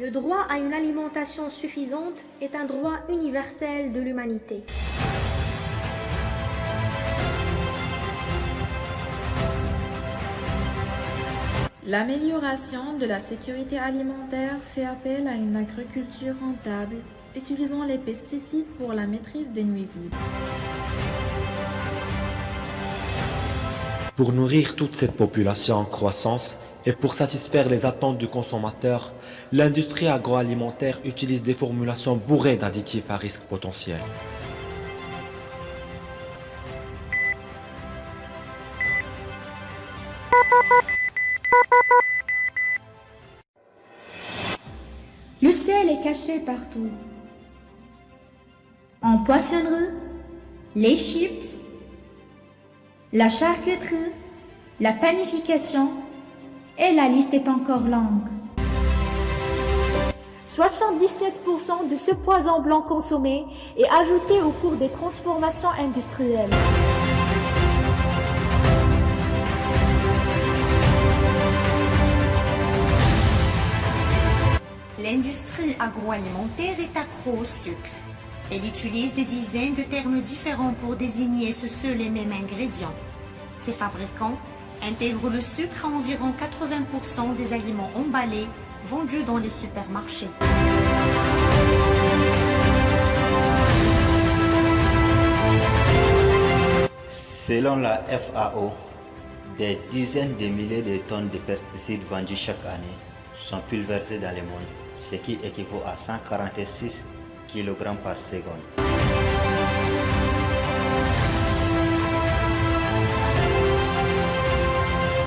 Le droit à une alimentation suffisante est un droit universel de l'humanité. L'amélioration de la sécurité alimentaire fait appel à une agriculture rentable, utilisant les pesticides pour la maîtrise des nuisibles. Pour nourrir toute cette population en croissance et pour satisfaire les attentes du consommateur, l'industrie agroalimentaire utilise des formulations bourrées d'additifs à risque potentiel. Le sel est caché partout. En poissonnerie, les chips, la charcuterie, la panification, et la liste est encore longue. 77% de ce poison blanc consommé est ajouté au cours des transformations industrielles. L'industrie agroalimentaire est accro au sucre. Elle utilise des dizaines de termes différents pour désigner ce seul et même ingrédient. Ces fabricants intègrent le sucre à environ 80% des aliments emballés vendus dans les supermarchés. Selon la FAO, des dizaines de milliers de tonnes de pesticides vendus chaque année sont pulvérisés dans le monde, ce qui équivaut à 146 kg par seconde.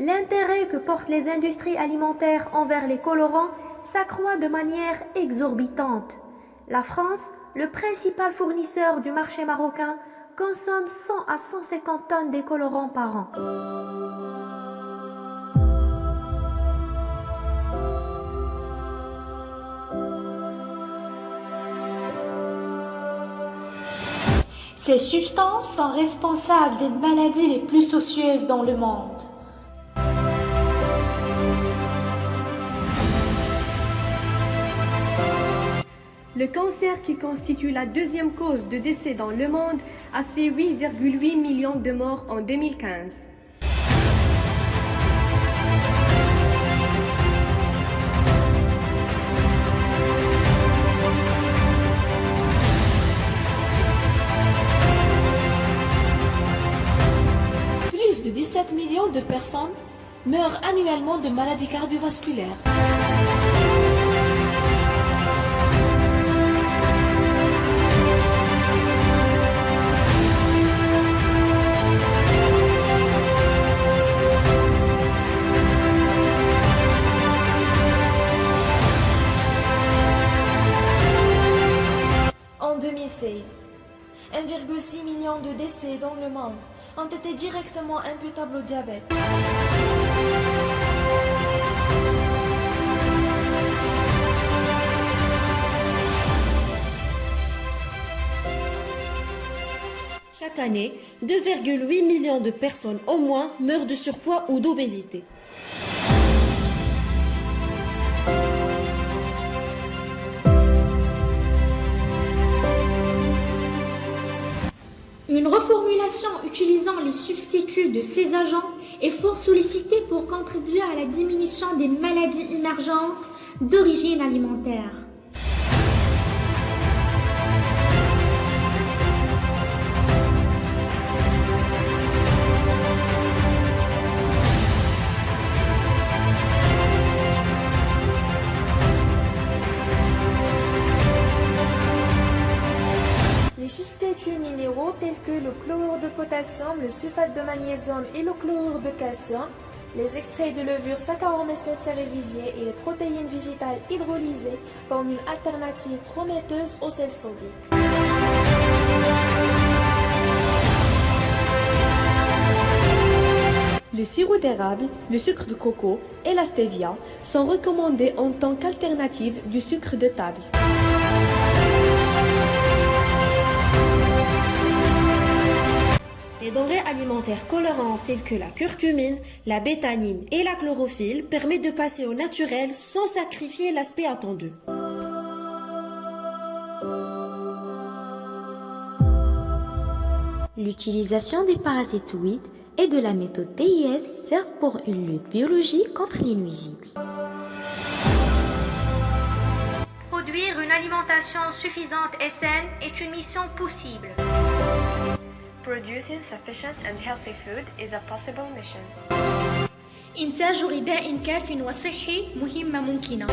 L'intérêt que portent les industries alimentaires envers les colorants s'accroît de manière exorbitante. La France, le principal fournisseur du marché marocain, consomme 100 à 150 tonnes de colorants par an. Ces substances sont responsables des maladies les plus soucieuses dans le monde. Le cancer, qui constitue la deuxième cause de décès dans le monde, a fait 8,8 millions de morts en 2015. Plus de 17 millions de personnes meurent annuellement de maladies cardiovasculaires. En 2016, 1,6 million de décès dans le monde ont été directement imputables au diabète. Chaque année, 2,8 millions de personnes au moins meurent de surpoids ou d'obésité. Une reformulation utilisant les substituts de ces agents est fort sollicitée pour contribuer à la diminution des maladies émergentes d'origine alimentaire. Les substituts minéraux tels que le chlorure de potassium, le sulfate de magnésium et le chlorure de calcium, les extraits de levure Saccharomyces cerevisiae et les protéines végétales hydrolysées forment une alternative prometteuse au sel sodique. Le sirop d'érable, le sucre de coco et la stevia sont recommandés en tant qu'alternative du sucre de table. Les denrées alimentaires colorantes telles que la curcumine, la bétanine et la chlorophylle permettent de passer au naturel sans sacrifier l'aspect attendu. L'utilisation des parasitoïdes et de la méthode TIS servent pour une lutte biologique contre les nuisibles. Produire une alimentation suffisante et saine est une mission possible. Producing sufficient and healthy food is a possible mission. إنتاج غذاء كاف وصحي مهمة ممكنة.